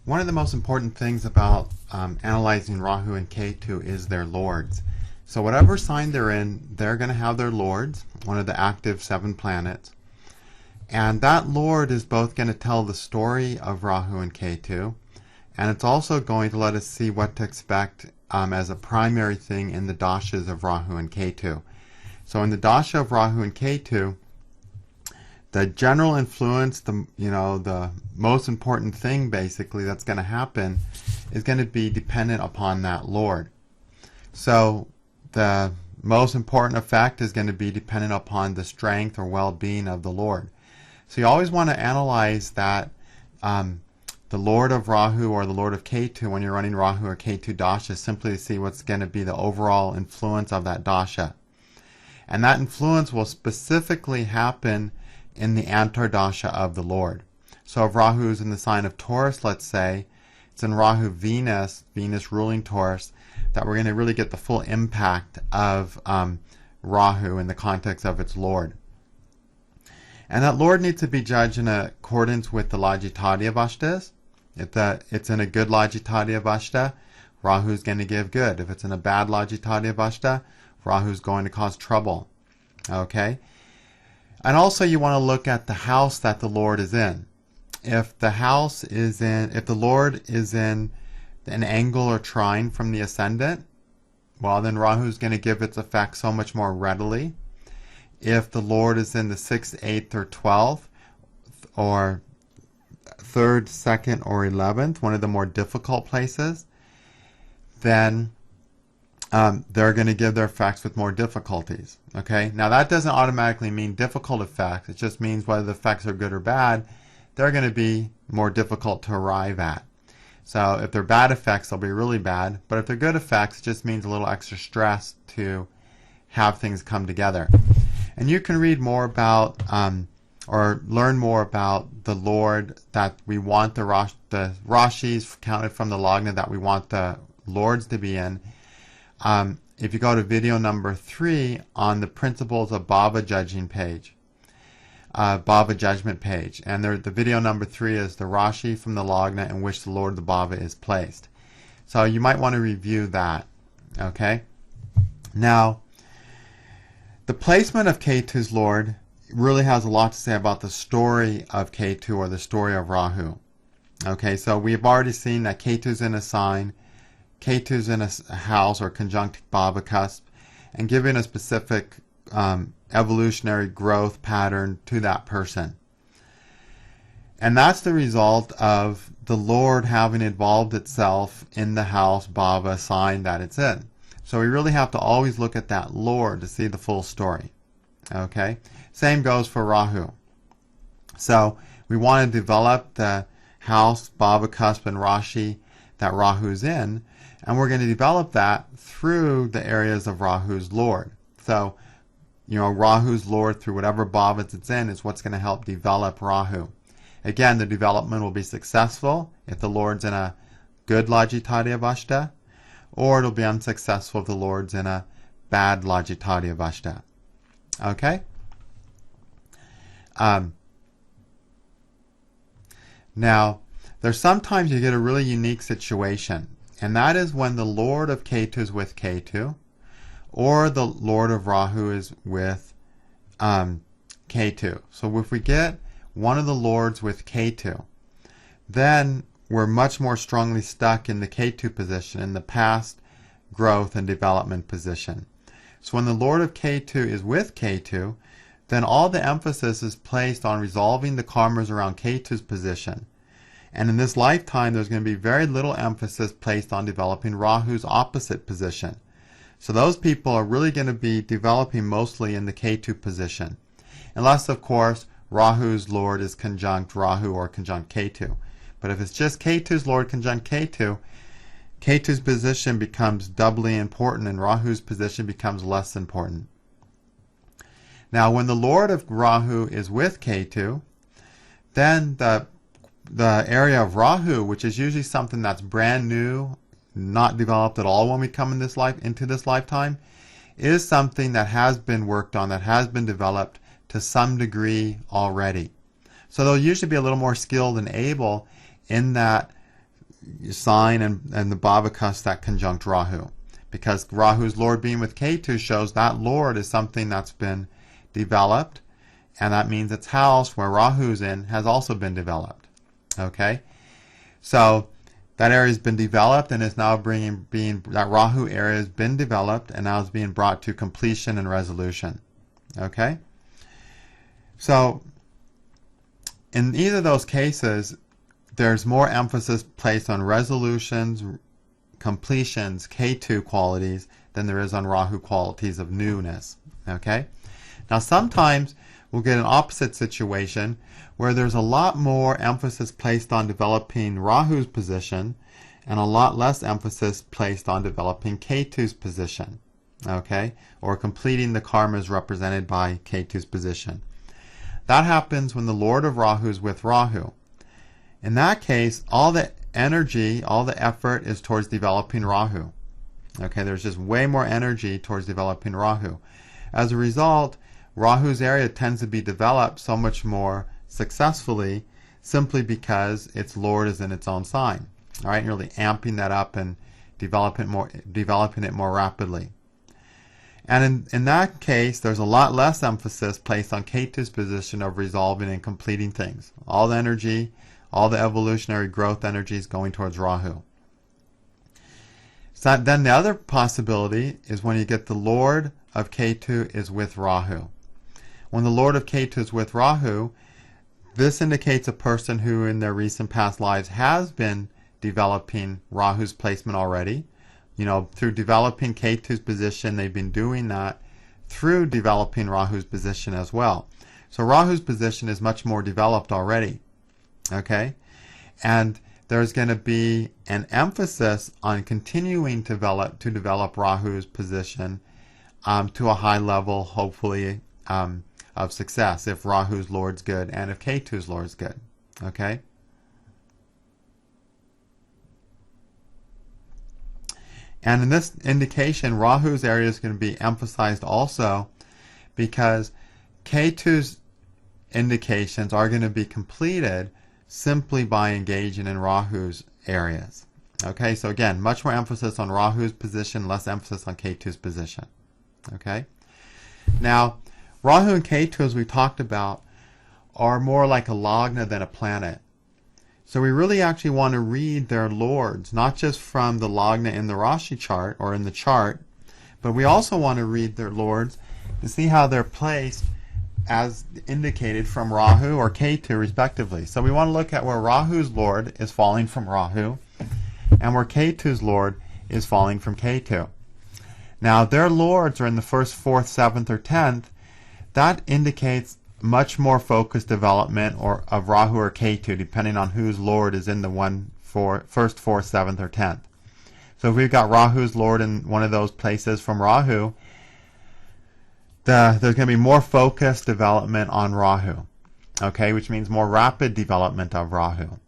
One of the most important things about analyzing Rahu and Ketu is their lords. So whatever sign they're in, they're going to have their lords, one of the active 7 planets. And that lord is both going to tell the story of Rahu and Ketu, and it's also going to let us see what to expect as a primary thing in the dashas of Rahu and Ketu. So in the dasha of Rahu and Ketu, the general influence, the most important thing basically that's going to happen is going to be dependent upon that lord. So the most important effect is going to be dependent upon the strength or well-being of the lord. So you always want to analyze that the lord of Rahu or the lord of Ketu when you're running Rahu or Ketu dasha, simply to see what's going to be the overall influence of that dasha. And that influence will specifically happen in the antardasha of the Lord. So if Rahu is in the sign of Taurus, let's say, it's in Rahu Venus ruling Taurus, that we're going to really get the full impact of Rahu in the context of its Lord. And that Lord needs to be judged in accordance with the Lajitadya Vashtas. If it's in a good Lajitadya Vashta, Rahu is going to give good. If it's in a bad Lajitadya Vashta, Rahu is going to cause trouble. Okay? And also you want to look at the house that the Lord is in. If the Lord is in an angle or trine from the ascendant, well then Rahu is going to give its effect so much more readily. If the Lord is in the 6th, 8th, or 12th, or 3rd, 2nd, or 11th, one of the more difficult places, then they're going to give their effects with more difficulties. Okay? Now that doesn't automatically mean difficult effects. It just means whether the effects are good or bad, they're going to be more difficult to arrive at. So if they're bad effects, they'll be really bad. But if they're good effects, it just means a little extra stress to have things come together. And you can read more about or learn more about the Lord that we want the Rashis counted from the Lagna that we want the Lords to be in. If you go to video number 3 on the Principles of Bhava Judging page, Bhava Judgment page, and the video number 3 is the Rashi from the Lagna in which the Lord of the Bhava is placed. So you might want to review that. Okay? Now, the placement of Ketu's Lord really has a lot to say about the story of Ketu or the story of Rahu. Okay, so we've already seen that Ketu's in a sign, Ketu's in a house or conjunct Bhava cusp, and giving a specific evolutionary growth pattern to that person. And that's the result of the Lord having involved itself in the house Bhava sign that it's in. So we really have to always look at that Lord to see the full story. Okay? Same goes for Rahu. So we want to develop the house, Bhava, Cusp, and Rashi that Rahu's in, and we're going to develop that through the areas of Rahu's Lord. So, Rahu's Lord through whatever bhavas it's in is what's going to help develop Rahu. Again, the development will be successful if the Lord's in a good Lajitadya Vashta, or it'll be unsuccessful if the Lord's in a bad Lajitadya Vashta. Okay? Now, there's sometimes you get a really unique situation, and that is when the Lord of Ketu is with Ketu, or the Lord of Rahu is with Ketu. So if we get one of the Lords with Ketu, then we're much more strongly stuck in the Ketu position, in the past growth and development position. So when the Lord of Ketu is with Ketu, then all the emphasis is placed on resolving the karmas around Ketu's position. And in this lifetime, there's going to be very little emphasis placed on developing Rahu's opposite position. So those people are really going to be developing mostly in the Ketu position. Unless, of course, Rahu's Lord is conjunct Rahu or conjunct Ketu. But if it's just Ketu's Lord conjunct Ketu, Ketu's position becomes doubly important and Rahu's position becomes less important. Now, when the Lord of Rahu is with Ketu, then the area of Rahu, which is usually something that's brand new, not developed at all when we come into this lifetime, is something that has been worked on, that has been developed to some degree already. So they'll usually be a little more skilled and able in that sign and the Bhavakas that conjunct Rahu. Because Rahu's Lord being with Ketu shows that Lord is something that's been developed, and that means its house where Rahu's in has also been developed. Okay? So that area has been developed and is now that Rahu area has been developed and now is being brought to completion and resolution. Okay? So in either of those cases, there's more emphasis placed on resolutions, completions, Ketu qualities, than there is on Rahu qualities of newness. Okay? Now sometimes we'll get an opposite situation where there's a lot more emphasis placed on developing Rahu's position and a lot less emphasis placed on developing Ketu's position. Okay? Or completing the karmas represented by Ketu's position. That happens when the Lord of Rahu is with Rahu. In that case, all the energy, all the effort is towards developing Rahu. Okay, there's just way more energy towards developing Rahu. As a result, Rahu's area tends to be developed so much more successfully simply because its Lord is in its own sign. All right, really amping that up and developing it more rapidly. And in that case, there's a lot less emphasis placed on Ketu's position of resolving and completing things. All the energy, all the evolutionary growth energy is going towards Rahu. So then the other possibility is when you get the Lord of Ketu is with Rahu. When the Lord of Ketu is with Rahu, this indicates a person who in their recent past lives has been developing Rahu's placement already. You know, through developing Ketu's position, they've been doing that through developing Rahu's position as well. So Rahu's position is much more developed already. Okay? And there's going to be an emphasis on continuing to develop Rahu's position to a high level, hopefully, of success if Rahu's Lord's good and if Ketu's Lord's good. Okay? And in this indication, Rahu's area is going to be emphasized also because Ketu's indications are going to be completed simply by engaging in Rahu's areas. Okay, so again, much more emphasis on Rahu's position, less emphasis on Ketu's position. Okay? Now, Rahu and Ketu, as we talked about, are more like a lagna than a planet. So we really actually want to read their lords, not just from the lagna in the Rashi chart or in the chart, but we also want to read their lords to see how they're placed as indicated from Rahu or Ketu respectively. So we want to look at where Rahu's lord is falling from Rahu and where Ketu's lord is falling from Ketu. Now their lords are in the 1st, 4th, 7th, or 10th. That indicates much more focused development of Rahu or Ketu, depending on whose lord is in the 1st, 4th, 7th, or 10th. So if we've got Rahu's lord in one of those places from Rahu, there's going to be more focused development on Rahu, okay, which means more rapid development of Rahu.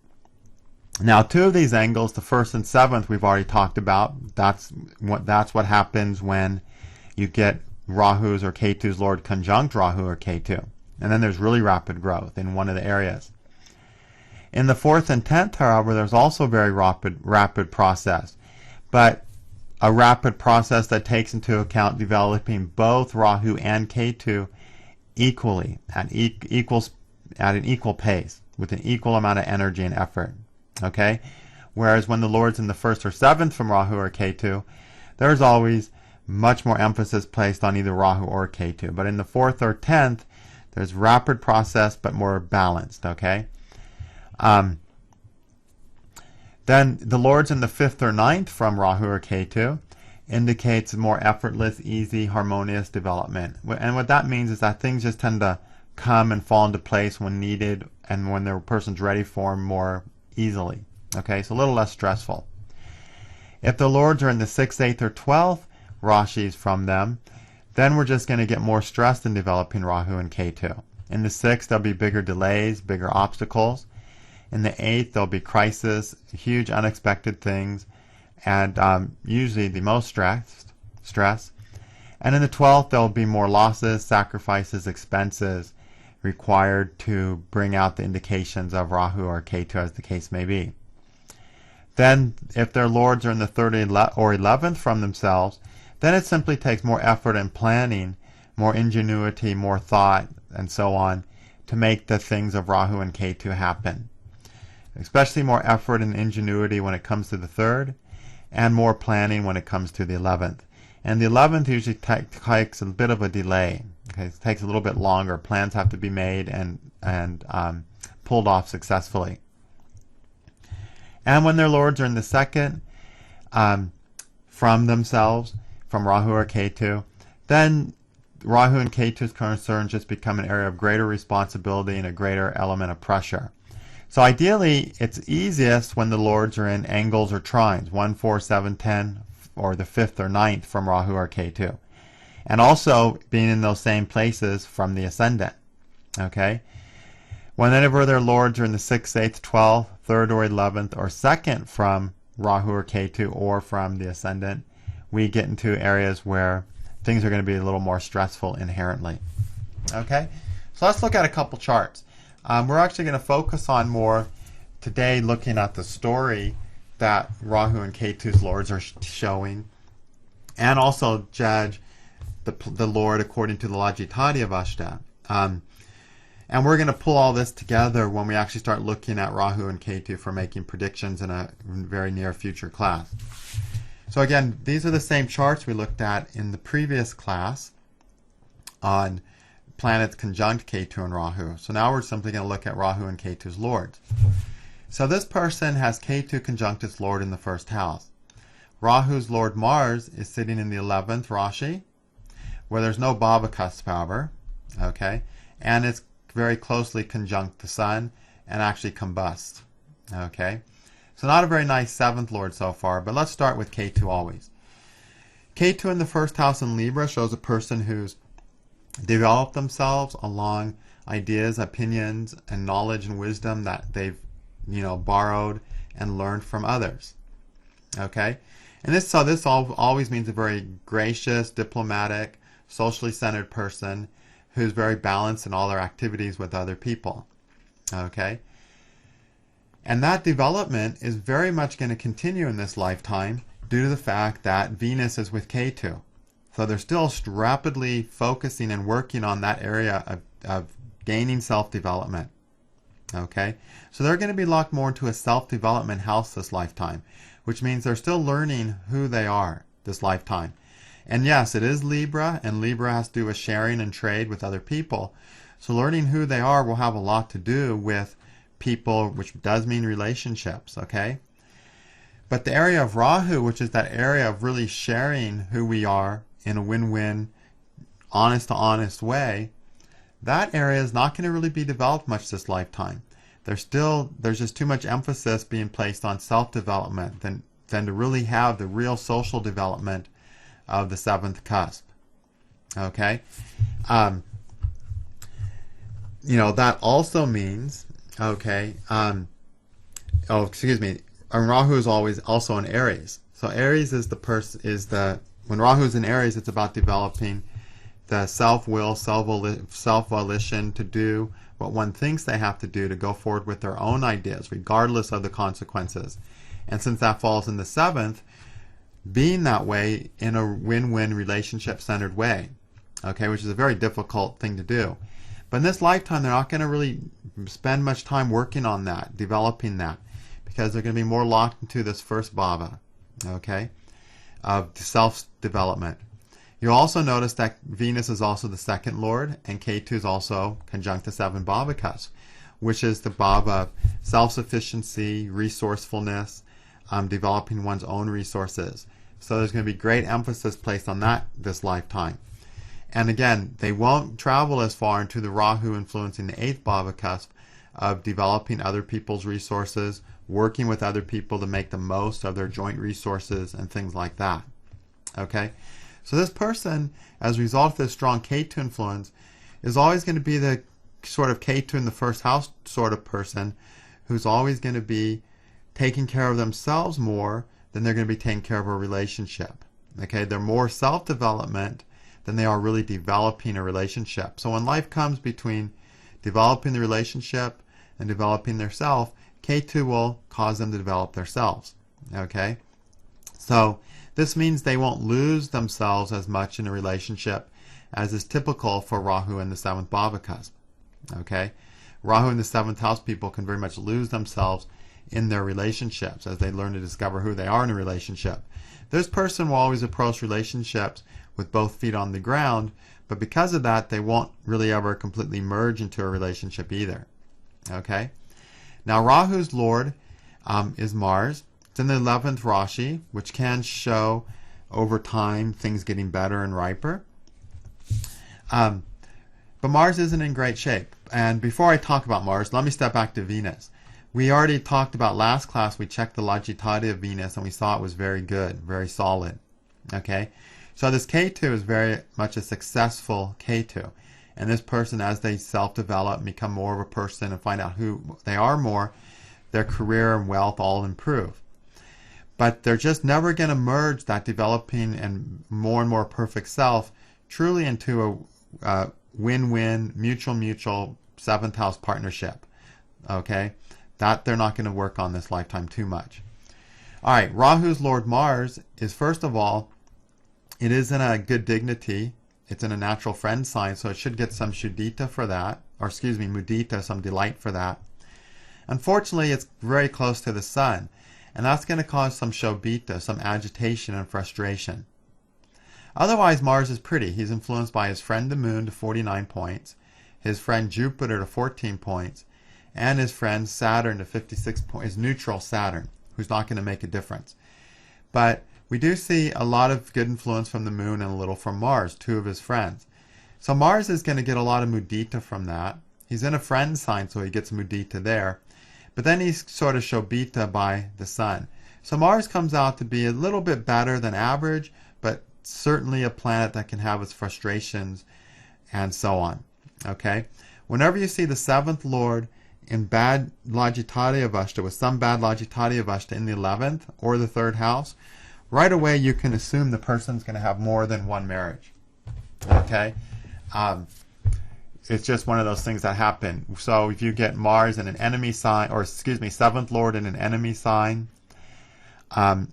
Now, two of these angles, the 1st and 7th, we've already talked about. That's what happens when you get Rahu's or Ketu's lord conjunct Rahu or Ketu. And then there's really rapid growth in one of the areas. In the 4th and 10th, however, there's also a very rapid process. But a rapid process that takes into account developing both Rahu and Ketu equally, at an equal pace, with an equal amount of energy and effort. Okay? Whereas when the lord's in the 1st or 7th from Rahu or Ketu, there's always much more emphasis placed on either Rahu or Ketu. But in the 4th or 10th, there's rapid process, but more balanced, okay? Then the lords in the 5th or 9th from Rahu or Ketu indicates more effortless, easy, harmonious development. And what that means is that things just tend to come and fall into place when needed and when the person's ready for them more easily, okay? So a little less stressful. If the lords are in the 6th, 8th, or 12th Rashis from them, then we're just going to get more stressed in developing Rahu and Ketu. In the 6th, there'll be bigger delays, bigger obstacles. In the 8th, there'll be crisis, huge unexpected things, and usually the most stress. And in the 12th, there'll be more losses, sacrifices, expenses required to bring out the indications of Rahu or Ketu, as the case may be. Then if their lords are in the 3rd or 11th from themselves, then it simply takes more effort and planning, more ingenuity, more thought, and so on, to make the things of Rahu and Ketu happen. Especially more effort and ingenuity when it comes to the 3rd, and more planning when it comes to the 11th. And the 11th usually takes a bit of a delay. Okay, it takes a little bit longer. Plans have to be made and pulled off successfully. And when their lords are in the 2nd from themselves, from Rahu or Ketu, then Rahu and Ketu's concerns just become an area of greater responsibility and a greater element of pressure. So ideally, it's easiest when the lords are in angles or trines, 1, 4, 7, 10, or the 5th or 9th from Rahu or Ketu. And also being in those same places from the ascendant. Okay? Whenever their lords are in the 6th, 8th, 12th, 3rd or 11th, or 2nd from Rahu or Ketu or from the ascendant, we get into areas where things are going to be a little more stressful inherently. Okay? So let's look at a couple charts. We're actually going to focus on more today looking at the story that Rahu and Ketu's lords are showing, and also judge the lord according to the Lajitadi Avashta. And we're going to pull all this together when we actually start looking at Rahu and Ketu for making predictions in a very near future class. So again, these are the same charts we looked at in the previous class on planets conjunct Ketu and Rahu. So now we're simply going to look at Rahu and Ketu's lords. So this person has Ketu conjunct its lord in the 1st house. Rahu's lord Mars is sitting in the 11th Rashi, where there's no Baba cusp, however, okay, and it's very closely conjunct the sun and actually combust, okay. So not a very nice 7th lord so far, but let's start with Ketu always. Ketu in the 1st house in Libra shows a person who's developed themselves along ideas, opinions, and knowledge and wisdom that they've borrowed and learned from others. Okay? And this always means a very gracious, diplomatic, socially centered person who's very balanced in all their activities with other people. Okay? And that development is very much going to continue in this lifetime due to the fact that Venus is with Ketu. So they're still rapidly focusing and working on that area of gaining self-development. Okay? So they're going to be locked more into a self-development house this lifetime, which means they're still learning who they are this lifetime. And yes, it is Libra, and Libra has to do with sharing and trade with other people. So learning who they are will have a lot to do with people, which does mean relationships, okay? But the area of Rahu, which is that area of really sharing who we are in a win-win, honest-to-honest way, that area is not going to really be developed much this lifetime. There's just too much emphasis being placed on self-development than to really have the real social development of the 7th cusp. Okay? That also means, okay, Rahu is always also in Aries. So Aries is when Rahu's in Aries, it's about developing the self-will, self-volition to do what one thinks they have to do to go forward with their own ideas, regardless of the consequences. And since that falls in the 7th, being that way in a win-win relationship-centered way, okay, which is a very difficult thing to do. But in this lifetime, they're not going to really spend much time working on that, developing that, because they're going to be more locked into this first bhava, okay, of self-development. You'll also notice that Venus is also the 2nd lord, and Ketu is also conjunct the 7 bhava cusp, which is the bhava of self-sufficiency, resourcefulness, developing one's own resources. So there's going to be great emphasis placed on that this lifetime. And again, they won't travel as far into the Rahu influencing the 8th bhava cusp of developing other people's resources, working with other people to make the most of their joint resources and things like that. Okay? So this person, as a result of this strong Ketu influence, is always going to be the sort of Ketu in the 1st house sort of person who's always going to be taking care of themselves more than they're going to be taking care of a relationship. Okay? They're more self-development than they are really developing a relationship. So when life comes between developing the relationship and developing their self, Ketu will cause them to develop themselves. Okay? So this means they won't lose themselves as much in a relationship as is typical for Rahu in the 7th Bhava cusp. Okay? Rahu in the 7th house people can very much lose themselves in their relationships as they learn to discover who they are in a relationship. This person will always approach relationships with both feet on the ground, but because of that, they won't really ever completely merge into a relationship either. Okay? Now, Rahu's lord is Mars. It's in the 11th Rashi, which can show over time things getting better and riper. But Mars isn't in great shape. And before I talk about Mars, let me step back to Venus. We already talked about last class, we checked the Logitati of Venus and we saw it was very good, very solid. Okay? So this Ketu is very much a successful Ketu. And this person, as they self-develop, become more of a person and find out who they are more, their career and wealth all improve. But they're just never going to merge that developing and more perfect self truly into a win-win, mutual 7th house partnership. Okay? That they're not going to work on this lifetime too much. All right, Rahu's Lord Mars is, first of all, it is in a good dignity. It's in a natural friend sign, so it should get some Shudita for that, or excuse me, Mudita, some delight for that. Unfortunately, it's very close to the Sun, and that's going to cause some Shobita, some agitation and frustration. Otherwise, Mars is pretty. He's influenced by his friend the Moon to 49 points, his friend Jupiter to 14 points, and his friend Saturn to 56 points, his neutral Saturn, who's not going to make a difference. But we do see a lot of good influence from the Moon and a little from Mars, 2 of his friends. So Mars is going to get a lot of mudita from that. He's in a friend sign, so he gets mudita there. But then he's sort of shobita by the Sun. So Mars comes out to be a little bit better than average, but certainly a planet that can have its frustrations and so on. Okay? Whenever you see the 7th Lord in bad Logitati Avashta, with some bad Logitati Avashta in the 11th or the 3rd house, right away you can assume the person's going to have more than one marriage. Okay? It's just one of those things that happen. So if you get Mars in an enemy sign, or excuse me, 7th Lord in an enemy sign,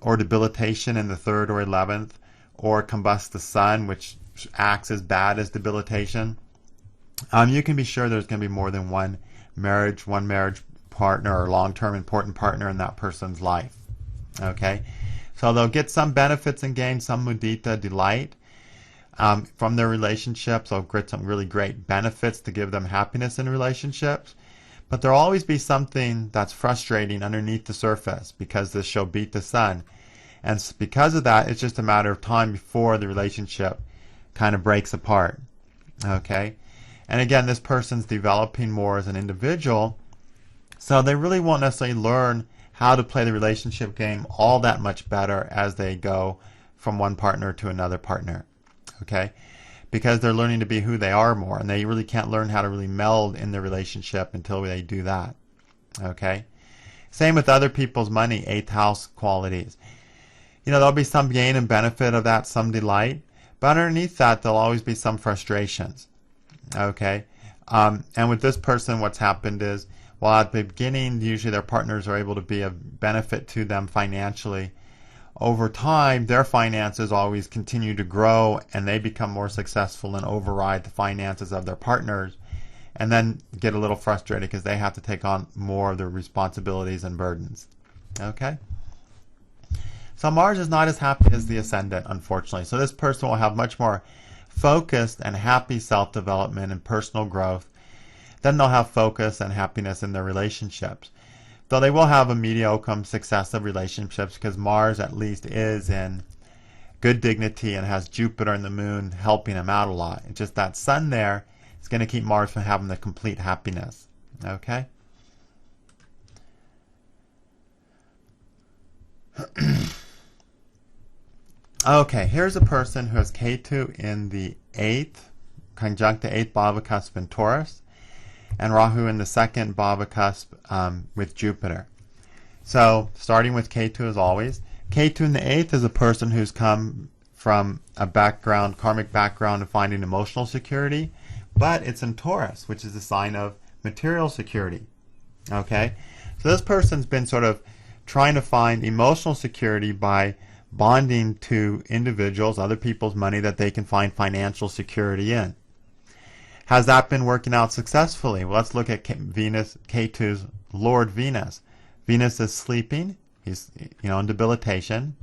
or debilitation in the 3rd or 11th, or combust the Sun, which acts as bad as debilitation, you can be sure there's going to be more than one marriage partner or long-term important partner in that person's life. Okay? So they'll get some benefits and gain some mudita, delight, from their relationships. They'll get some really great benefits to give them happiness in relationships. But there'll always be something that's frustrating underneath the surface because this Shobita Sun. And because of that, it's just a matter of time before the relationship kind of breaks apart. Okay? And again, this person's developing more as an individual, so they really won't necessarily learn how to play the relationship game all that much better as they go from one partner to another partner. Okay? Because they're learning to be who they are more, and they really can't learn how to really meld in their relationship until they do that. Okay? Same with other people's money, 8th house qualities. You know, there'll be some gain and benefit of that, some delight, but underneath that, there'll always be some frustrations. Okay? And with this person, what's happened is, while at the beginning, usually their partners are able to be of benefit to them financially, over time, their finances always continue to grow, and they become more successful and override the finances of their partners, and then get a little frustrated because they have to take on more of their responsibilities and burdens. Okay? So Mars is not as happy as the ascendant, unfortunately. So this person will have much more focused and happy self-development and personal growth. Then they'll have focus and happiness in their relationships. Though they will have a mediocre success of relationships because Mars at least is in good dignity and has Jupiter and the Moon helping him out a lot. It's just that Sun there is going to keep Mars from having the complete happiness. Okay? Okay, here's a person who has Ketu in the 8th, conjunct the 8th Bhava cusp in Taurus, and Rahu in the 2nd Bhava cusp with Jupiter. So, starting with Ketu as always, Ketu in the 8th is a person who's come from a background, karmic background of finding emotional security, but it's in Taurus, which is a sign of material security. Okay? So this person's been sort of trying to find emotional security by bonding to individuals, other people's money that they can find financial security in. Has that been working out successfully? Well, let's look at Venus, Ketu's Lord Venus. Venus is sleeping. He's, in debilitation.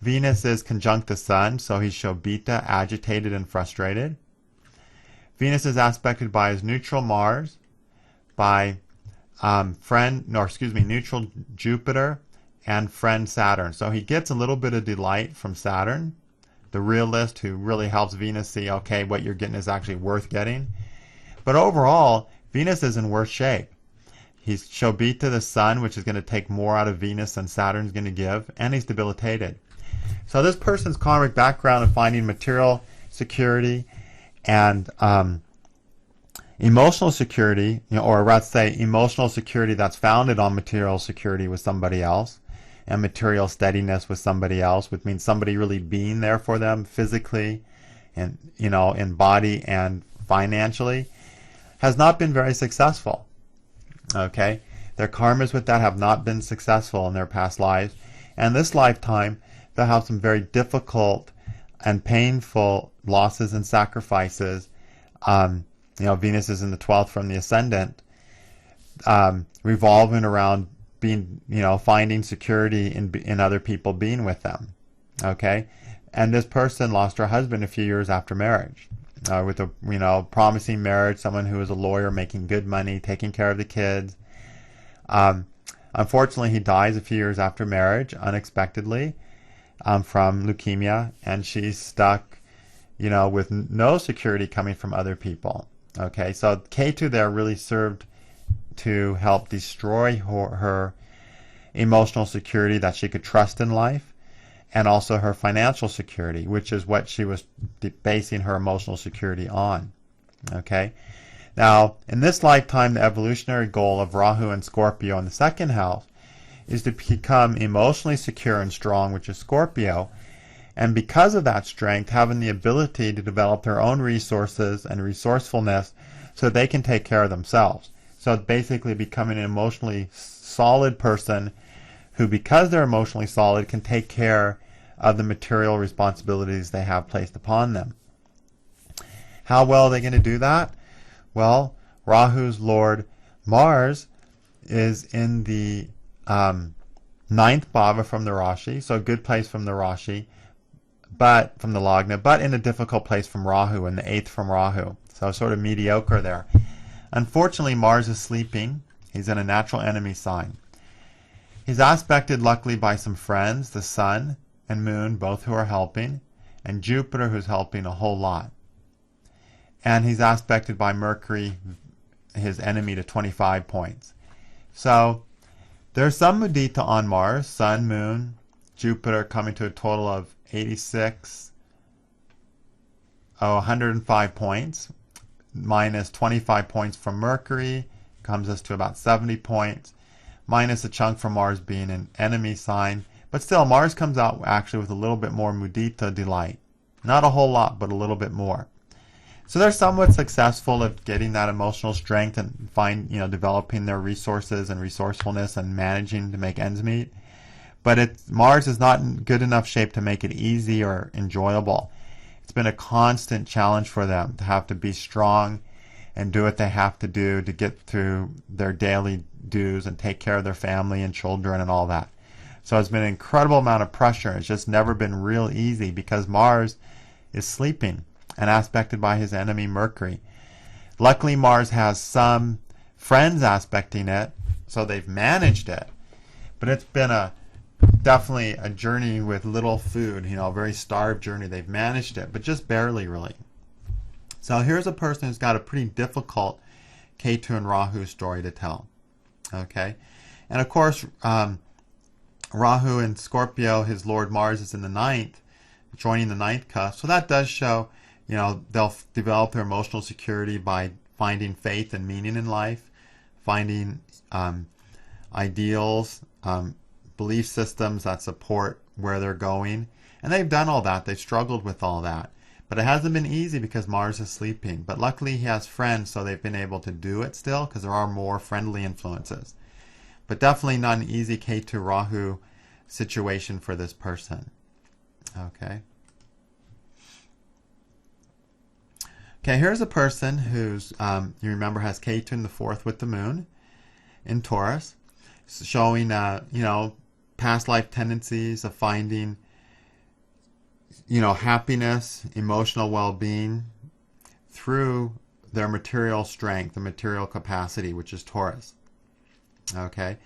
Venus is conjunct the Sun, so he's Shobita, agitated and frustrated. Venus is aspected by his neutral Mars, by neutral Jupiter, and friend Saturn. So he gets a little bit of delight from Saturn, the realist who really helps Venus see, okay, what you're getting is actually worth getting. But overall, Venus is in worse shape. He's Shobita the Sun, which is going to take more out of Venus than Saturn's going to give, and he's debilitated. So this person's karmic background of finding material security and emotional security, or let's say emotional security that's founded on material security with somebody else, and material steadiness with somebody else, which means somebody really being there for them physically and, in body and financially, has not been very successful. Okay? Their karmas with that have not been successful in their past lives. And this lifetime, they'll have some very difficult and painful losses and sacrifices. Venus is in the 12th from the ascendant, revolving around being, finding security in other people being with them. Okay? And this person lost her husband a few years after marriage. With a, promising marriage, someone who was a lawyer, making good money, taking care of the kids. Unfortunately, he dies a few years after marriage, unexpectedly, from leukemia, and she's stuck, with no security coming from other people. Okay, so Ketu there really served to help destroy her emotional security that she could trust in life, and also her financial security, which is what she was basing her emotional security on. Okay, now in this lifetime, the evolutionary goal of Rahu and Scorpio in the second house is to become emotionally secure and strong, which is Scorpio, and because of that strength, having the ability to develop their own resources and resourcefulness so they can take care of themselves. So basically becoming an emotionally solid person who, because they're emotionally solid, can take care of the material responsibilities they have placed upon them. How well are they going to do that? Well, Rahu's Lord Mars is in the 9th bhava from the Rashi, so a good place from the Rashi, but from the Lagna, but in a difficult place from Rahu, in the 8th from Rahu. So sort of mediocre there. Unfortunately, Mars is sleeping. He's in a natural enemy sign. He's aspected luckily by some friends, the Sun and Moon, both who are helping, and Jupiter, who's helping a whole lot. And he's aspected by Mercury, his enemy, to 25 points. So there's some mudita on Mars, Sun, Moon, Jupiter, coming to a total of 105 points, minus 25 points from Mercury, comes us to about 70 points, minus a chunk from Mars being an enemy sign. But still, Mars comes out actually with a little bit more mudita delight. Not a whole lot, but a little bit more. So they're somewhat successful at getting that emotional strength and developing their resources and resourcefulness and managing to make ends meet. But Mars is not in good enough shape to make it easy or enjoyable. It's been a constant challenge for them to have to be strong and do what they have to do to get through their daily dues and take care of their family and children and all that. So it's been an incredible amount of pressure. It's just never been real easy because Mars is sleeping and aspected by his enemy Mercury. Luckily, Mars has some friends aspecting it, so they've managed it. But it's been definitely a journey with little food, a very starved journey. They've managed it, but just barely, really. So here's a person who's got a pretty difficult Ketu and Rahu story to tell. Okay? And of course, Rahu and Scorpio, his Lord Mars is in the 9th, joining the 9th cusp. So that does show, they'll develop their emotional security by finding faith and meaning in life, finding ideals, belief systems that support where they're going. And they've done all that. They've struggled with all that. But it hasn't been easy because Mars is sleeping. But luckily he has friends, so they've been able to do it still because there are more friendly influences. but definitely not an easy Ketu Rahu situation for this person. Okay. Okay, here's a person who's, you remember, has Ketu in the 4th with the moon in Taurus, showing, past life tendencies of finding, happiness, emotional well-being through their material strength, the material capacity, which is Taurus. Okay,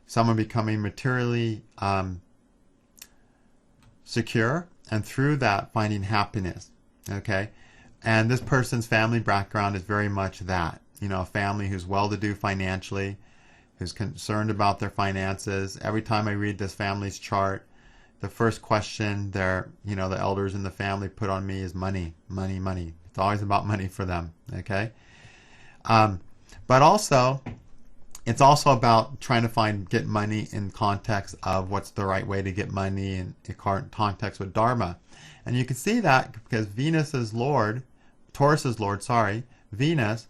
someone becoming materially secure, and through that finding happiness. Okay, and this person's family background is very much that. A family who's well-to-do financially, who's concerned about their finances. Every time I read this family's chart, the first question the elders in the family put on me is money, money, money. It's always about money for them. Okay, but also, it's also about trying to get money in context of what's the right way to get money in context with Dharma. And you can see that because Taurus's Lord, Venus,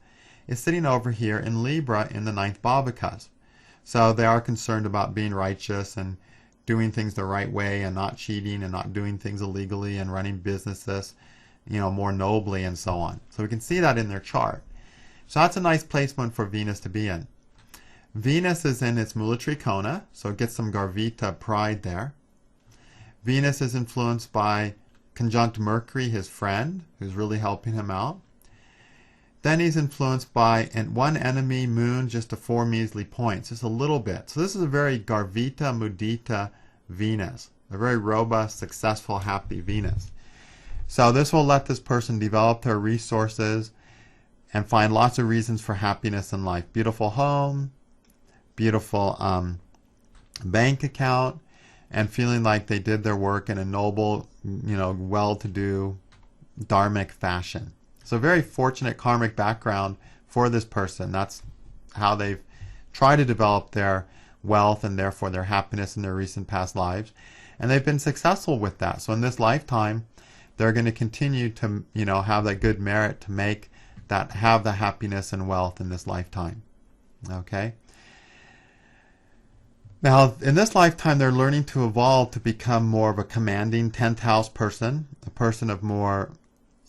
is sitting over here in Libra in the 9th Bhava. So they are concerned about being righteous and doing things the right way and not cheating and not doing things illegally and running businesses, more nobly and so on. So we can see that in their chart. So that's a nice placement for Venus to be in. Venus is in its Mula Trikona, so it gets some Garvita pride there. Venus is influenced by conjunct Mercury, his friend, who's really helping him out. Then he's influenced by one enemy, Moon, just to 4 measly points, just a little bit. So this is a very Garvita, Mudita Venus, a very robust, successful, happy Venus. So this will let this person develop their resources and find lots of reasons for happiness in life. Beautiful home, beautiful bank account, and feeling like they did their work in a noble, well-to-do, dharmic fashion. So very fortunate karmic background for this person. That's how they've tried to develop their wealth and therefore their happiness in their recent past lives. And they've been successful with that. So in this lifetime, they're going to continue to, have that good merit to have the happiness and wealth in this lifetime. Okay? Now, in this lifetime, they're learning to evolve to become more of a commanding 10th house person, a person of more,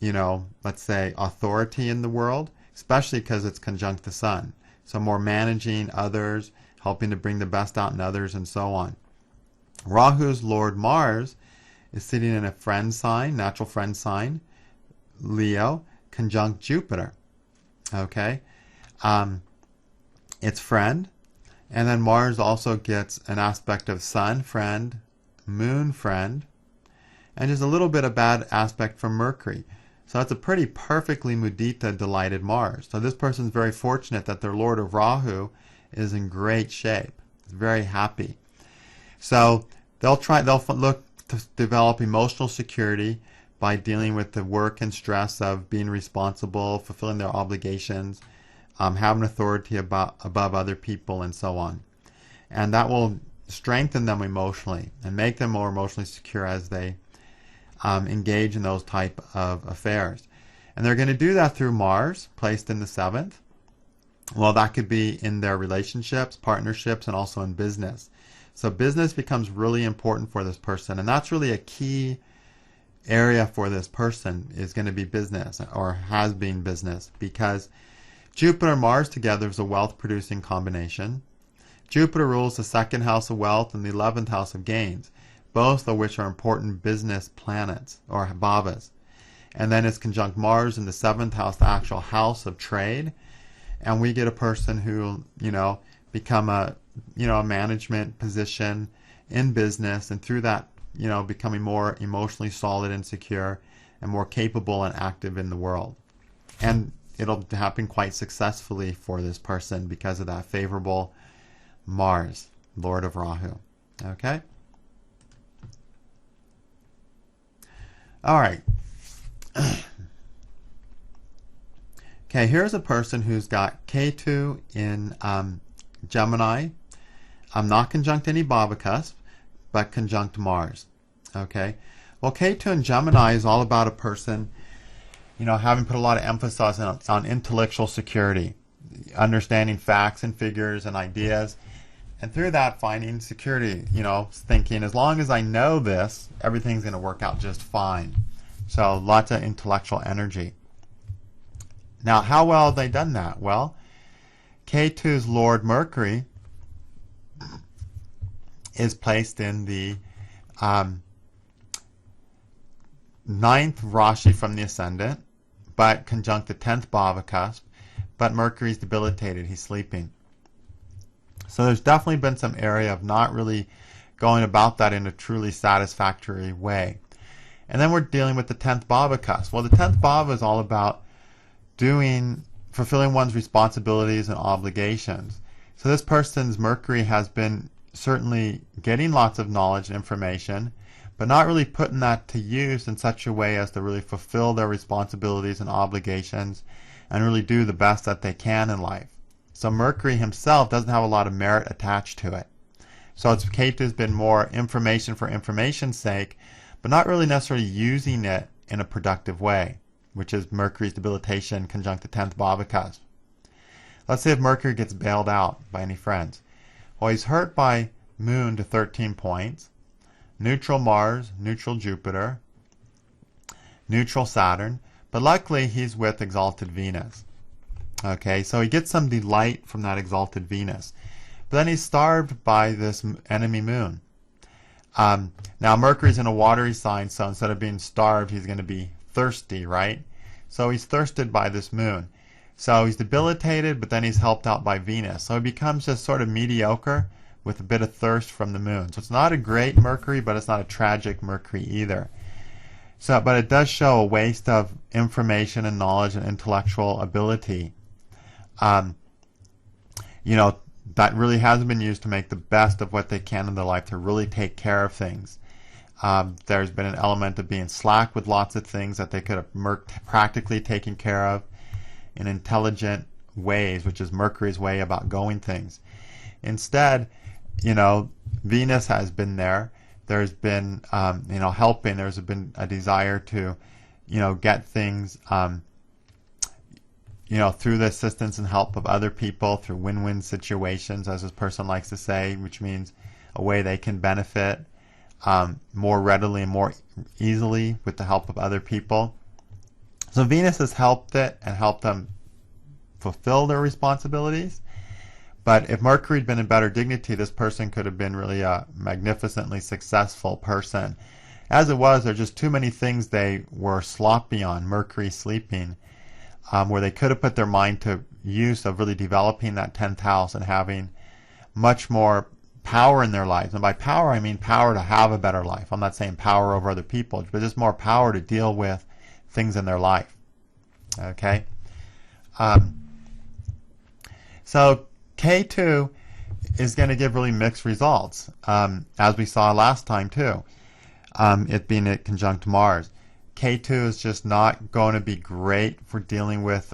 let's say, authority in the world, especially because it's conjunct the sun. So more managing others, helping to bring the best out in others, and so on. Rahu's Lord Mars is sitting in a friend sign, natural friend sign, Leo, conjunct Jupiter. Okay? It's friend. And then Mars also gets an aspect of Sun, friend, Moon, friend, and just a little bit of bad aspect from Mercury. So that's a pretty perfectly mudita, delighted Mars. So this person's very fortunate that their Lord of Rahu is in great shape. It's very happy. So they'll look to develop emotional security by dealing with the work and stress of being responsible, fulfilling their obligations, having authority above other people, and so on. And that will strengthen them emotionally and make them more emotionally secure as they engage in those type of affairs. And they're going to do that through Mars, placed in the 7th. Well, that could be in their relationships, partnerships, and also in business. So business becomes really important for this person, and that's really a key area for this person is going to be business, or has been business, because Jupiter and Mars together is a wealth-producing combination. Jupiter rules the 2nd house of wealth and the 11th house of gains, both of which are important business planets, or bhavas. And then it's conjunct Mars in the 7th house, the actual house of trade. And we get a person who, become a management position in business, and through that, becoming more emotionally solid and secure and more capable and active in the world. And it'll happen quite successfully for this person because of that favorable Mars, Lord of Rahu. Okay? All right. Okay, here's a person who's got Ketu in Gemini. I'm not conjunct any Bhava, but conjunct Mars. Okay? Well, Ketu in Gemini is all about a person, having put a lot of emphasis on intellectual security, understanding facts and figures and ideas, And through that, finding security, thinking, as long as I know this, everything's going to work out just fine. So lots of intellectual energy. Now, how well have they done that? Well, Ketu's Lord Mercury is placed in the 9th Rashi from the Ascendant, but conjunct the 10th Bhava cusp, but Mercury's debilitated, he's sleeping. So there's definitely been some area of not really going about that in a truly satisfactory way. And then we're dealing with the 10th Bhava cusp. Well, the 10th Bhava is all about fulfilling one's responsibilities and obligations. So this person's Mercury has been certainly getting lots of knowledge and information, but not really putting that to use in such a way as to really fulfill their responsibilities and obligations and really do the best that they can in life. So Mercury himself doesn't have a lot of merit attached to it. So Ketu's been more information for information's sake, but not really necessarily using it in a productive way, which is Mercury's debilitation conjunct the 10th Bhava cusp. Let's say if Mercury gets bailed out by any friends. Well, he's hurt by Moon to 13 points, neutral Mars, neutral Jupiter, neutral Saturn, but luckily he's with exalted Venus. Okay, so he gets some delight from that exalted Venus. But then he's starved by this enemy Moon. Now Mercury's in a watery sign, so instead of being starved, he's going to be thirsty, right? So he's thirsted by this Moon. So he's debilitated, but then he's helped out by Venus. So he becomes just sort of mediocre with a bit of thirst from the Moon. So it's not a great Mercury, but it's not a tragic Mercury either. So, but it does show a waste of information and knowledge and intellectual ability. That really hasn't been used to make the best of what they can in their life, to really take care of things. There's been an element of being slack with lots of things that they could have practically taken care of in intelligent ways, which is Mercury's way about going things. Instead, Venus has been there. There's been, helping. There's been a desire to, get things, through the assistance and help of other people, through win-win situations, as this person likes to say, which means a way they can benefit more readily and more easily with the help of other people. So Venus has helped it and helped them fulfill their responsibilities. But if Mercury had been in better dignity, this person could have been really a magnificently successful person. As it was, there are just too many things they were sloppy on, Mercury sleeping, where they could have put their mind to use of really developing that 10th house and having much more power in their lives. And by power, I mean power to have a better life. I'm not saying power over other people, but just more power to deal with things in their life. Okay? So Ketu is going to give really mixed results, as we saw last time too, it being at conjunct Mars. Ketu is just not going to be great for dealing with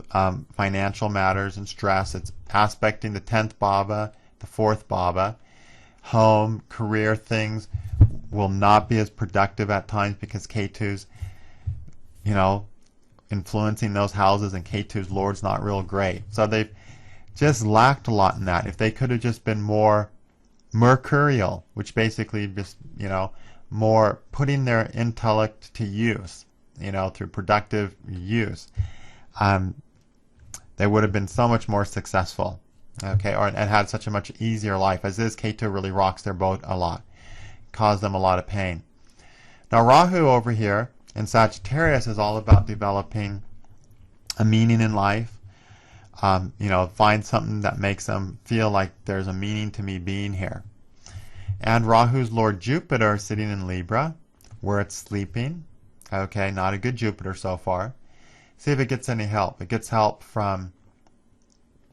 financial matters and stress. It's aspecting the 10th Bhava, the 4th Bhava. Home, career things will not be as productive at times because Ketu's, influencing those houses, and Ketu's Lord's not real great. So they've just lacked a lot in that. If they could have just been more mercurial, which basically just, more putting their intellect to use, through productive use, they would have been so much more successful, and had such a much easier life. As is, Ketu really rocks their boat a lot, caused them a lot of pain. Now Rahu over here in Sagittarius is all about developing a meaning in life. Find something that makes them feel like there's a meaning to me being here. And Rahu's Lord Jupiter is sitting in Libra, where it's sleeping. Okay, not a good Jupiter so far. See if it gets any help. It gets help from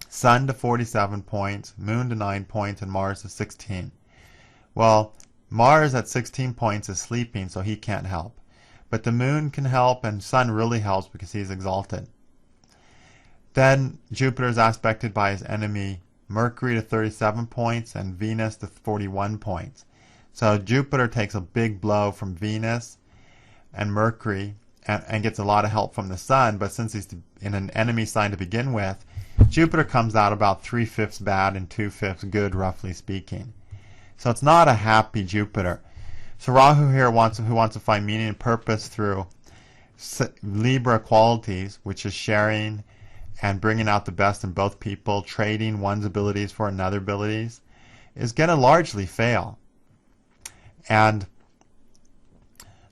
Sun to 47 points, Moon to 9 points, and Mars to 16. Well, Mars at 16 points is sleeping, so he can't help. But the Moon can help, and Sun really helps because he's exalted. Then Jupiter is aspected by his enemy Mercury to 37 points and Venus to 41 points. So Jupiter takes a big blow from Venus and Mercury and gets a lot of help from the Sun, but since he's in an enemy sign to begin with, Jupiter comes out about 3/5 bad and 2/5 good, roughly speaking. So it's not a happy Jupiter. So Rahu here wants to find meaning and purpose through Libra qualities, which is sharing and bringing out the best in both people, trading one's abilities for another abilities, is going to largely fail. And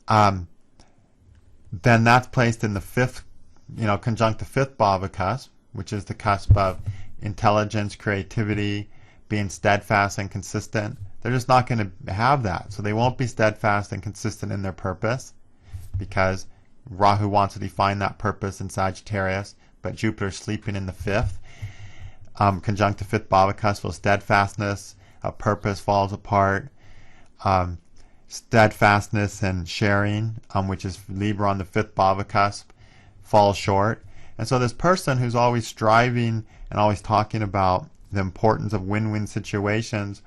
then that's placed in the fifth, conjunct the fifth bhava cusp, which is the cusp of intelligence, creativity, being steadfast and consistent. They're just not going to have that. So they won't be steadfast and consistent in their purpose, because Rahu wants to define that purpose in Sagittarius, but Jupiter's sleeping in the fifth. Conjunct the fifth bhava cusp, steadfastness of purpose falls apart. Steadfastness and sharing, which is Libra on the fifth bhava cusp, falls short. And so this person who's always striving and always talking about the importance of win-win situations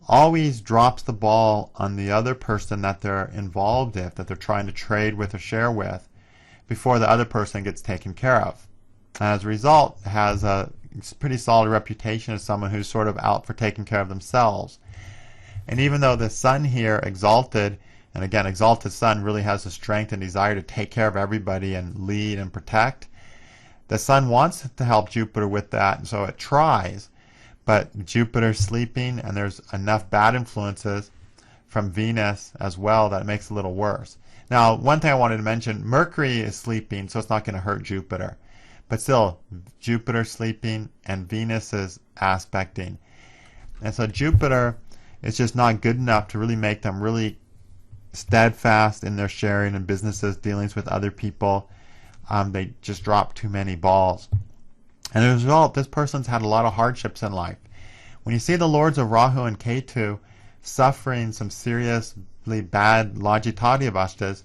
always drops the ball on the other person that they're involved with, that they're trying to trade with or share with, before the other person gets taken care of. And as a result, has a pretty solid reputation as someone who's sort of out for taking care of themselves. And even though the sun here, exalted, and again, exalted sun really has the strength and desire to take care of everybody and lead and protect, the sun wants to help Jupiter with that, and so it tries. But Jupiter's sleeping, and there's enough bad influences from Venus as well that it makes it a little worse. Now, one thing I wanted to mention, Mercury is sleeping, so it's not going to hurt Jupiter. But still, Jupiter's sleeping and Venus is aspecting. And so Jupiter is just not good enough to really make them really steadfast in their sharing and businesses, dealings with other people. They just drop too many balls. And as a result, this person's had a lot of hardships in life. When you see the lords of Rahu and Ketu suffering some seriously bad lajitati avastas,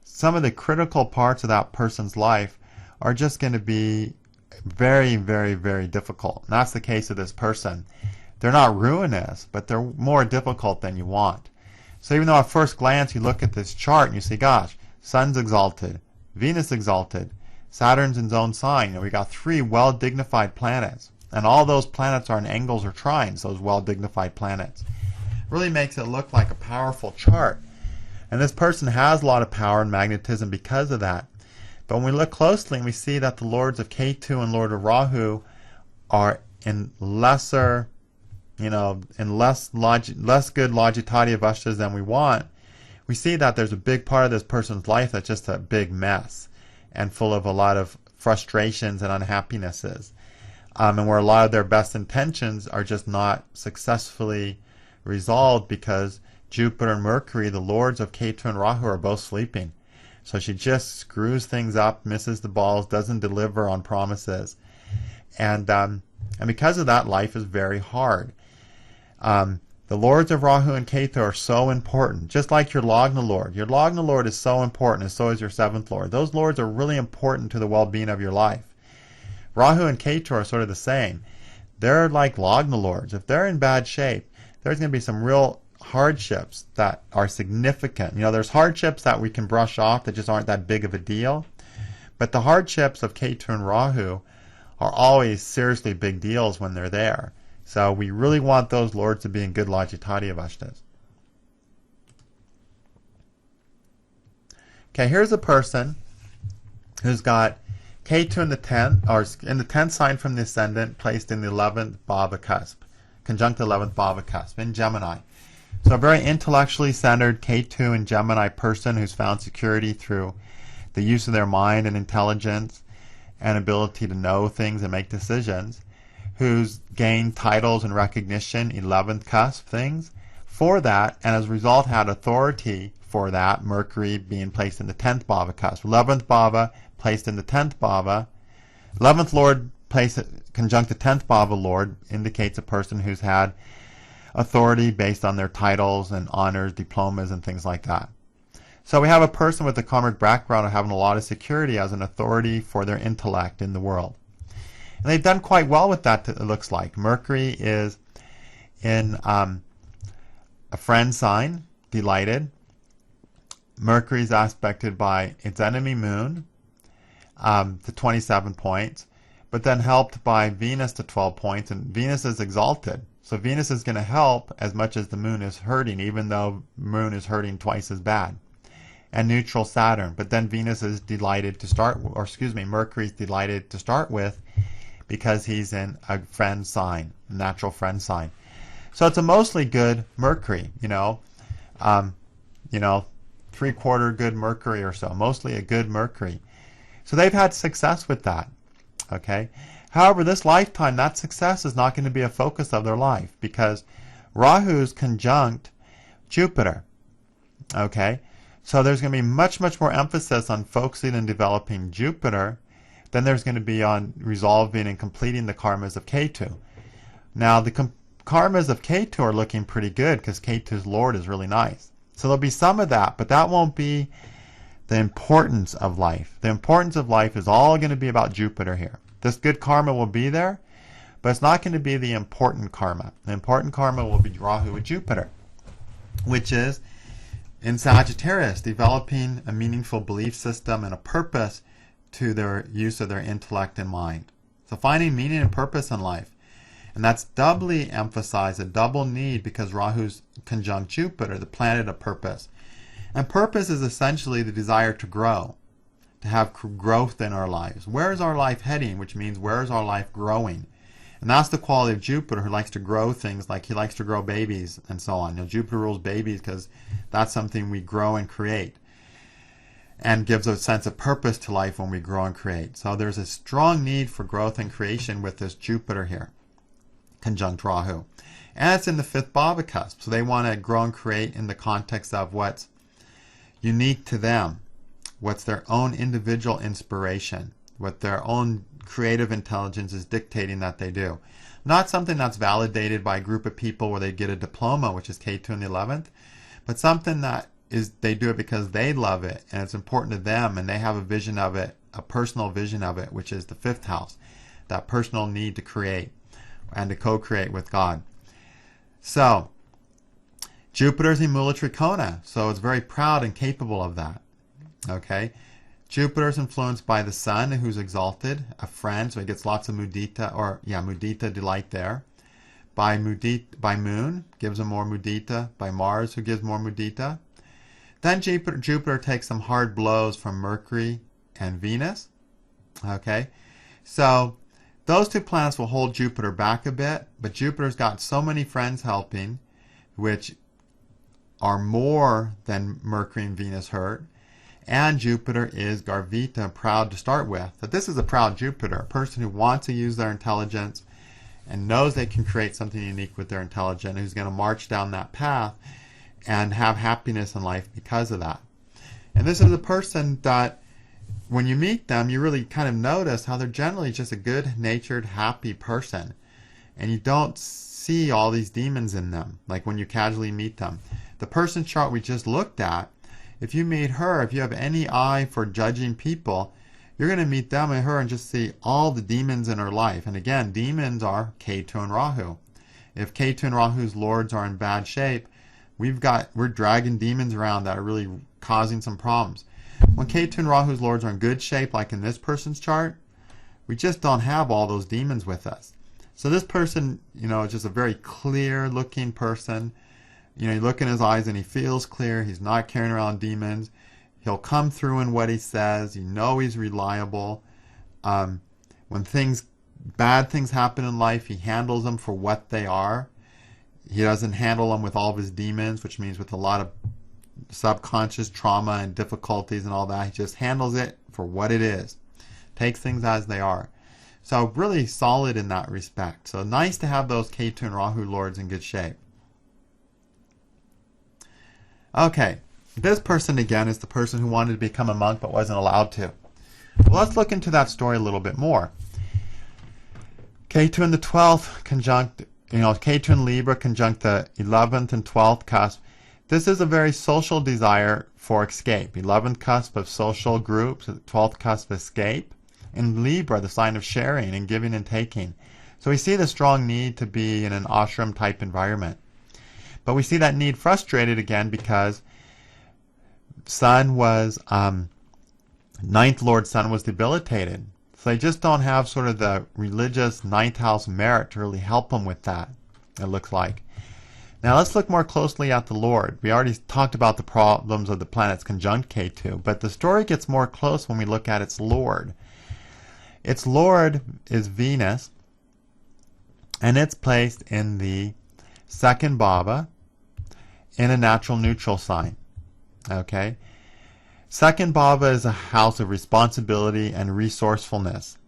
some of the critical parts of that person's life are just going to be very, very, very difficult. And that's the case of this person. They're not ruinous, but they're more difficult than you want. So even though at first glance you look at this chart and you say, gosh, Sun's exalted, Venus exalted, Saturn's in his own sign. We got 3 well-dignified planets. And all those planets are in angles or trines, those well-dignified planets. It really makes it look like a powerful chart. And this person has a lot of power and magnetism because of that. But when we look closely and we see that the lords of Ketu and Lord of Rahu are in lesser, in less good lajitati avastas than we want, we see that there's a big part of this person's life that's just a big mess and full of a lot of frustrations and unhappinesses. And where a lot of their best intentions are just not successfully resolved because Jupiter and Mercury, the lords of Ketu and Rahu, are both sleeping. So she just screws things up, misses the balls, doesn't deliver on promises. And because of that, life is very hard. The lords of Rahu and Ketu are so important, just like your Lagna Lord. Your Lagna Lord is so important, and so is your 7th Lord. Those lords are really important to the well-being of your life. Rahu and Ketu are sort of the same. They're like Lagna Lords. If they're in bad shape, there's going to be some real hardships that are significant. There's hardships that we can brush off that just aren't that big of a deal. But the hardships of Ketu and Rahu are always seriously big deals when they're there. So we really want those lords to be in good lajitati avastas. Okay, here's a person who's got Ketu in the 10th, or in the 10th sign from the ascendant, placed in the 11th bhava cusp, conjunct the 11th bhava cusp in Gemini. So a very intellectually centered Ketu and Gemini person who's found security through the use of their mind and intelligence and ability to know things and make decisions, who's gained titles and recognition, 11th cusp things, for that, and as a result had authority for that, Mercury being placed in the 10th bhava cusp. 11th bhava placed in the 10th bhava. 11th lord placed conjunct the 10th bhava lord indicates a person who's had authority based on their titles and honors, diplomas, and things like that. So we have a person with a karmic background of having a lot of security as an authority for their intellect in the world. And they've done quite well with that, it looks like. Mercury is in a friend sign, delighted. Mercury is aspected by its enemy moon to 27 points. but then helped by Venus to 12 points, and Venus is exalted. So Venus is going to help as much as the moon is hurting, even though moon is hurting twice as bad. And neutral Saturn. But then Venus is delighted to start, or excuse me, Mercury is delighted to start with because he's in a friend sign, a natural friend sign. So it's a mostly good Mercury, you know, 3/4 good Mercury or so, mostly a good Mercury. So they've had success with that. Okay. However, this lifetime, that success is not going to be a focus of their life because Rahu's conjunct Jupiter. Okay. So there's going to be much, much more emphasis on focusing and developing Jupiter than there's going to be on resolving and completing the karmas of Ketu. Now, the karmas of Ketu are looking pretty good because Ketu's Lord is really nice. So there'll be some of that, but that won't be the importance of life. The importance of life is all going to be about Jupiter here. This good karma will be there, but it's not going to be the important karma. The important karma will be Rahu with Jupiter, which is in Sagittarius, developing a meaningful belief system and a purpose to their use of their intellect and mind. So finding meaning and purpose in life. And that's doubly emphasized, a double need, because Rahu's conjunct Jupiter, the planet of purpose. And purpose is essentially the desire to grow, to have growth in our lives. Where is our life heading? Which means where is our life growing? And that's the quality of Jupiter, who likes to grow things, like he likes to grow babies and so on. You know, Jupiter rules babies because that's something we grow and create, and gives a sense of purpose to life when we grow and create. So there's a strong need for growth and creation with this Jupiter here, conjunct Rahu. And it's in the 5th Bhava cusp. So they want to grow and create in the context of what's unique to them, what's their own individual inspiration, what their own creative intelligence is dictating that they do. Not something that's validated by a group of people where they get a diploma, which is Ketu in the 11th, but something that is they do it because they love it and it's important to them and they have a vision of it, a personal vision of it, which is the 5th house, that personal need to create and to co-create with God. So Jupiter's in Mula Trikona, so it's very proud and capable of that. Okay. Jupiter's influenced by the Sun, who's exalted, a friend, so he gets lots of mudita delight there. By Moon, gives him more mudita. By Mars, who gives more mudita. Then Jupiter takes some hard blows from Mercury and Venus. Okay, so those two planets will hold Jupiter back a bit, but Jupiter's got so many friends helping, which are more than Mercury and Venus hurt. And Jupiter is Garvita, proud to start with. That this is a proud Jupiter, a person who wants to use their intelligence and knows they can create something unique with their intelligence, who's going to march down that path and have happiness in life because of that. And this is a person that, when you meet them, you really kind of notice how they're generally just a good-natured, happy person. And you don't see all these demons in them, like when you casually meet them. The person chart we just looked at, if you meet her, if you have any eye for judging people, you're going to meet them and her and just see all the demons in her life. And again, demons are Ketu and Rahu. If Ketu and Rahu's lords are in bad shape, we're dragging demons around that are really causing some problems. When Ketu and Rahu's lords are in good shape, like in this person's chart, we just don't have all those demons with us. So this person, is just a very clear looking person. You look in his eyes and he feels clear. He's not carrying around demons. He'll come through in what he says. He's reliable. When bad things happen in life, he handles them for what they are. He doesn't handle them with all of his demons, which means with a lot of subconscious trauma and difficulties and all that. He just handles it for what it is. Takes things as they are. So really solid in that respect. So nice to have those Ketu and Rahu lords in good shape. Okay, this person again is the person who wanted to become a monk but wasn't allowed to. Well, let's look into that story a little bit more. Ketu in the 12th conjunct, Ketu in Libra conjunct the 11th and 12th cusp. This is a very social desire for escape. 11th cusp of social groups, 12th cusp of escape. In Libra, the sign of sharing and giving and taking. So we see the strong need to be in an ashram type environment. But we see that need frustrated again because Sun was, 9th Lord Sun was debilitated. So they just don't have sort of the religious ninth house merit to really help them with that, it looks like. Now let's look more closely at the Lord. We already talked about the problems of the planets conjunct Ketu, but the story gets more close when we look at its Lord. Its Lord is Venus, and it's placed in the second bhava in a natural neutral sign. Okay? Second bhava is a house of responsibility and resourcefulness.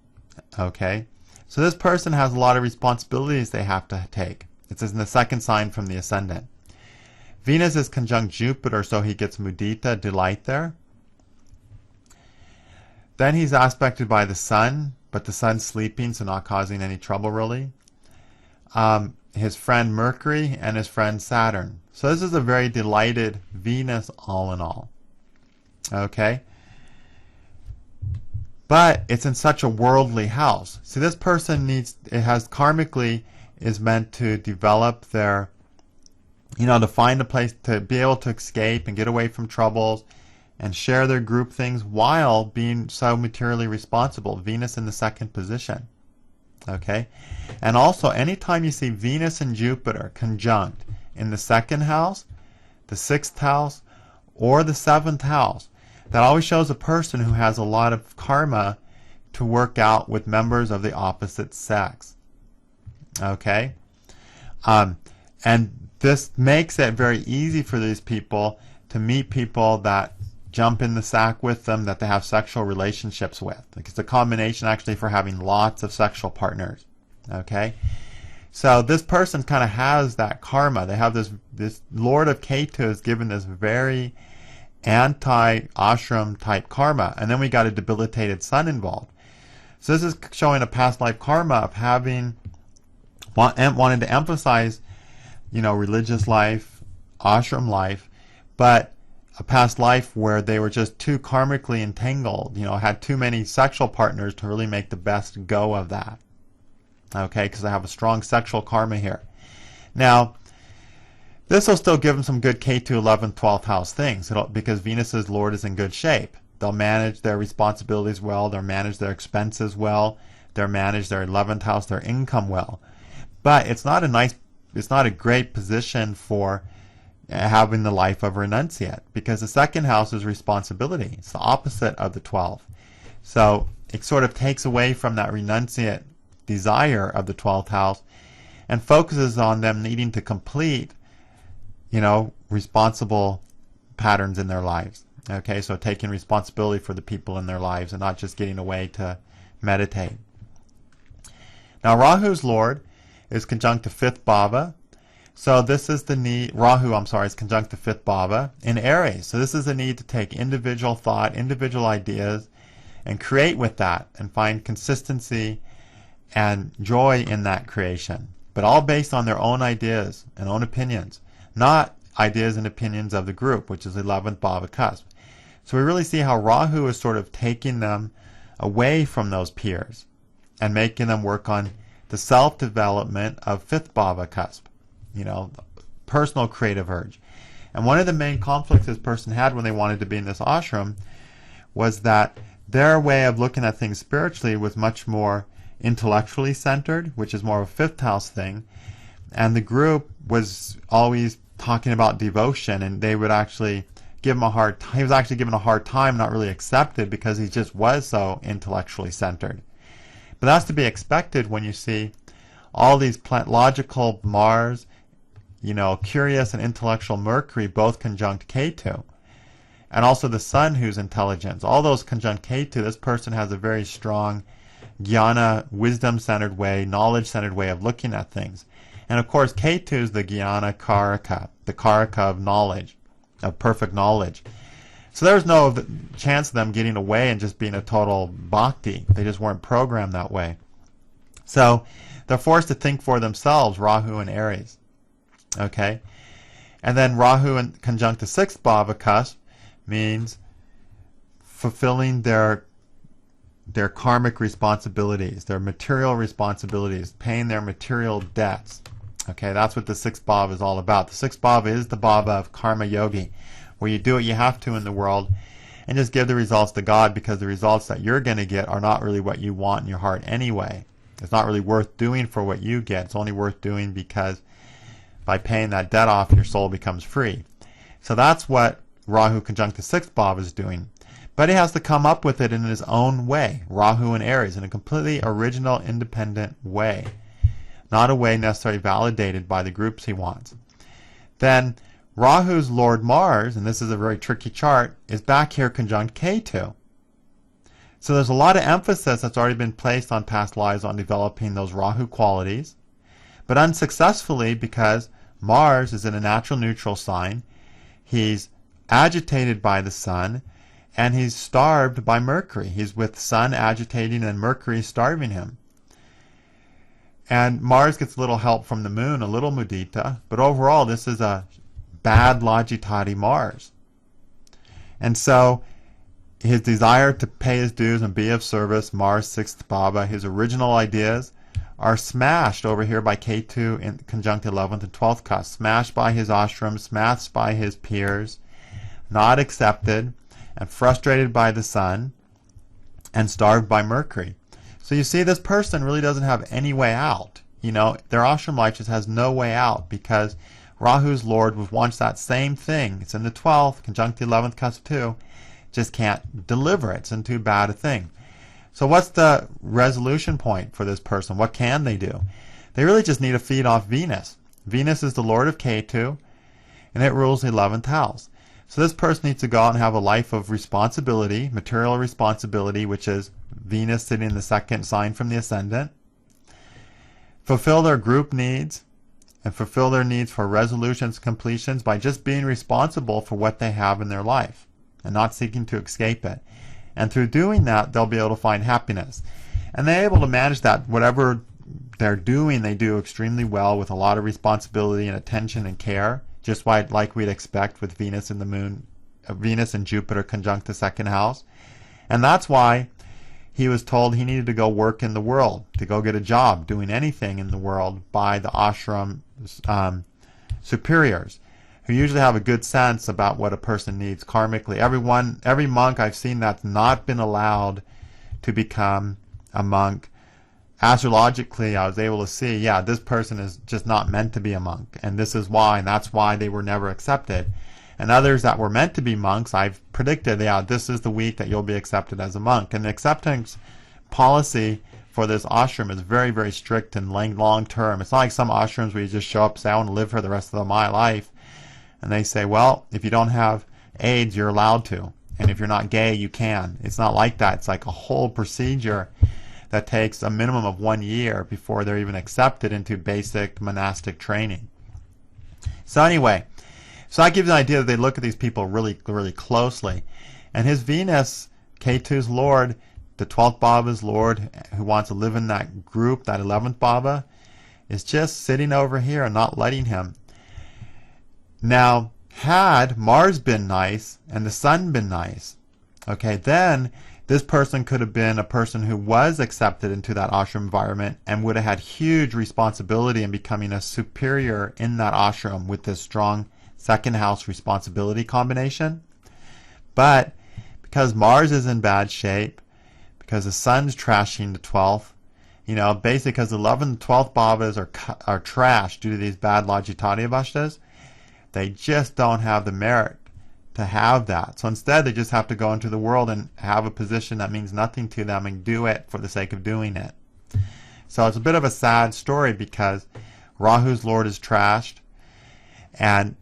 Okay? So this person has a lot of responsibilities they have to take. It's in the second sign from the ascendant. Venus is conjunct Jupiter, so he gets mudita, delight there. Then he's aspected by the Sun, but the Sun's sleeping, so not causing any trouble really. His friend Mercury and his friend Saturn. So this is a very delighted Venus all in all. Okay? But it's in such a worldly house. See, this person karmically is meant to develop their, to find a place to be able to escape and get away from troubles and share their group things while being so materially responsible. Venus in the second position. Okay? And also, anytime you see Venus and Jupiter conjunct in the second house, the sixth house, or the seventh house, that always shows a person who has a lot of karma to work out with members of the opposite sex. Okay? And this makes it very easy for these people to meet people that jump in the sack with them, that they have sexual relationships with. Like, it's a combination actually for having lots of sexual partners. Okay? So this person kind of has that karma. They have this Lord of Ketu is given this very anti-ashram type karma. And then we got a debilitated sun involved. So this is showing a past life karma of wanted to emphasize, religious life, ashram life, but a past life where they were just too karmically entangled, had too many sexual partners to really make the best go of that. Okay, because I have a strong sexual karma here. Now, this will still give them some good Ketu 11th, 12th house things, because Venus's Lord is in good shape. They'll manage their responsibilities well, they'll manage their expenses well, they'll manage their 11th house, their income well. But it's not a great position for having the life of a renunciate, because the second house is responsibility. It's the opposite of the 12th. So it sort of takes away from that renunciate desire of the 12th house and focuses on them needing to complete, responsible patterns in their lives. Okay, so taking responsibility for the people in their lives and not just getting away to meditate. Now Rahu's Lord is conjunct to 5th bhava. So this is the need, is conjunct to 5th bhava in Aries. So this is the need to take individual thought, individual ideas, and create with that and find consistency and joy in that creation. But all based on their own ideas and own opinions, not ideas and opinions of the group, which is 11th bhava cusp. So we really see how Rahu is sort of taking them away from those peers and making them work on the self-development of 5th bhava cusp, personal creative urge. And one of the main conflicts this person had when they wanted to be in this ashram was that their way of looking at things spiritually was much more intellectually centered, which is more of a 5th house thing, and the group was always talking about devotion, and they would actually give him he was actually given a hard time, not really accepted, because he just was so intellectually centered. But that's to be expected when you see all these logical Mars, curious and intellectual Mercury both conjunct Ketu. And also the Sun, who's intelligence. All those conjunct Ketu, this person has a very strong jnana, wisdom-centered way, knowledge-centered way of looking at things. And of course, Ketu is the jnana karaka, the karaka of knowledge, of perfect knowledge. So there's no chance of them getting away and just being a total bhakti. They just weren't programmed that way. So they're forced to think for themselves, Rahu and Aries. Okay? And then Rahu in conjunct the 6th bhava cusp means fulfilling their karmic responsibilities, their material responsibilities, paying their material debts. Okay, that's what the 6th bhava is all about. The 6th bhava is the bhava of karma yogi, where you do what you have to in the world, and just give the results to God, because the results that you're going to get are not really what you want in your heart anyway. It's not really worth doing for what you get. It's only worth doing because by paying that debt off, your soul becomes free. So that's what Rahu conjunct the 6th bhava is doing. But he has to come up with it in his own way, Rahu and Aries, in a completely original, independent way. Not a way necessarily validated by the groups he wants. Then Rahu's Lord Mars, and this is a very tricky chart, is back here conjunct Ketu. So there's a lot of emphasis that's already been placed on past lives on developing those Rahu qualities, but unsuccessfully, because Mars is in a natural neutral sign. He's agitated by the Sun, and he's starved by Mercury. He's with Sun agitating and Mercury starving him. And Mars gets a little help from the Moon, a little mudita, but overall this is a bad logitati Mars. And so his desire to pay his dues and be of service, Mars 6th bhava, his original ideas are smashed over here by Ketu in conjunct 11th and 12th cusp, smashed by his ashram, smashed by his peers, not accepted, and frustrated by the Sun, and starved by Mercury. So you see, this person really doesn't have any way out. You know, their ashram life just has no way out, because Rahu's Lord was once that same thing. It's in the 12th, conjunct the 11th cusp too. Just can't deliver it. It's in too bad a thing. So what's the resolution point for this person? What can they do? They really just need to feed off Venus. Venus is the Lord of Ketu, and it rules the 11th house. So this person needs to go out and have a life of responsibility, material responsibility, which is Venus sitting in the 2nd sign from the ascendant. Fulfill their group needs, and fulfill their needs for resolutions and completions by just being responsible for what they have in their life and not seeking to escape it. And through doing that, they'll be able to find happiness. And they're able to manage that. Whatever they're doing, they do extremely well with a lot of responsibility and attention and care, just like we'd expect with Venus and the Moon, Venus and Jupiter conjunct the 2nd house. And that's why he was told he needed to go work in the world, to go get a job, doing anything in the world by the ashram superiors, who usually have a good sense about what a person needs karmically. Every monk I've seen that's not been allowed to become a monk, astrologically I was able to see, yeah, this person is just not meant to be a monk, and this is why, and that's why they were never accepted. And others that were meant to be monks, I've predicted, yeah, this is the week that you'll be accepted as a monk. And the acceptance policy for this ashram is very, very strict and long term. It's not like some ashrams where you just show up and say, I want to live for the rest of my life. And they say, well, if you don't have AIDS, you're allowed to. And if you're not gay, you can. It's not like that. It's like a whole procedure that takes a minimum of 1 year before they're even accepted into basic monastic training. So anyway, so that gives you an idea that they look at these people really, really closely. And his Venus, Ketu's Lord, the 12th bhava's Lord, who wants to live in that group, that 11th bhava, is just sitting over here and not letting him. Now, had Mars been nice and the Sun been nice, okay, then this person could have been a person who was accepted into that ashram environment and would have had huge responsibility in becoming a superior in that ashram with this strong 2nd house responsibility combination. But because Mars is in bad shape, because the Sun's trashing the 12th, you know, basically because the 11th and 12th bhavas are trashed due to these bad logitati avashtas, they just don't have the merit to have that. So instead they just have to go into the world and have a position that means nothing to them and do it for the sake of doing it. So it's a bit of a sad story, because Rahu's Lord is trashed, and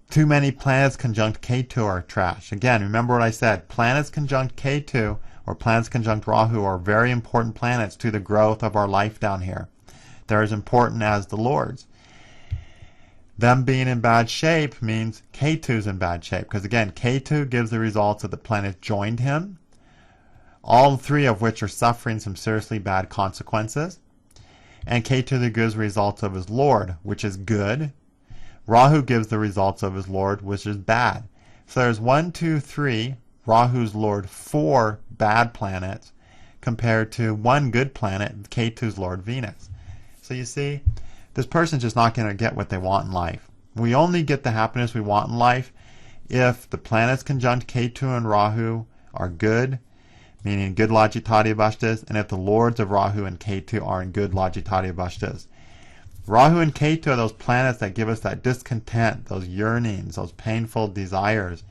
too many planets conjunct Ketu are trashed. Again, remember what I said, planets conjunct Ketu or planets conjunct Rahu are very important planets to the growth of our life down here. They're as important as the Lords. Them being in bad shape means Ketu's in bad shape, because again, Ketu gives the results that the planet joined him, all 3 of which are suffering some seriously bad consequences. And Ketu gives the results of his Lord, which is good. Rahu gives the results of his Lord, which is bad. So there's 1, 2, 3, Rahu's Lord, 4 bad planets, compared to 1 good planet, Ketu's Lord, Venus. So you see, this person's just not going to get what they want in life. We only get the happiness we want in life if the planets conjunct Ketu and Rahu are good, meaning good Lajitati Avastas, and if the lords of Rahu and Ketu are in good Lajitati Avastas. Rahu and Ketu are those planets that give us that discontent, those yearnings, those painful desires.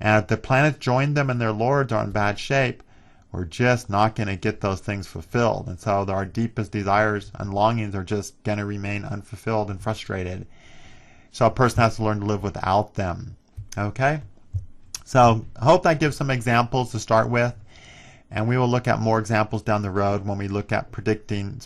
And if the planets join them and their lords are in bad shape, we're just not going to get those things fulfilled. And so our deepest desires and longings are just going to remain unfulfilled and frustrated. So a person has to learn to live without them. Okay? So I hope that gives some examples to start with. And we will look at more examples down the road when we look at predicting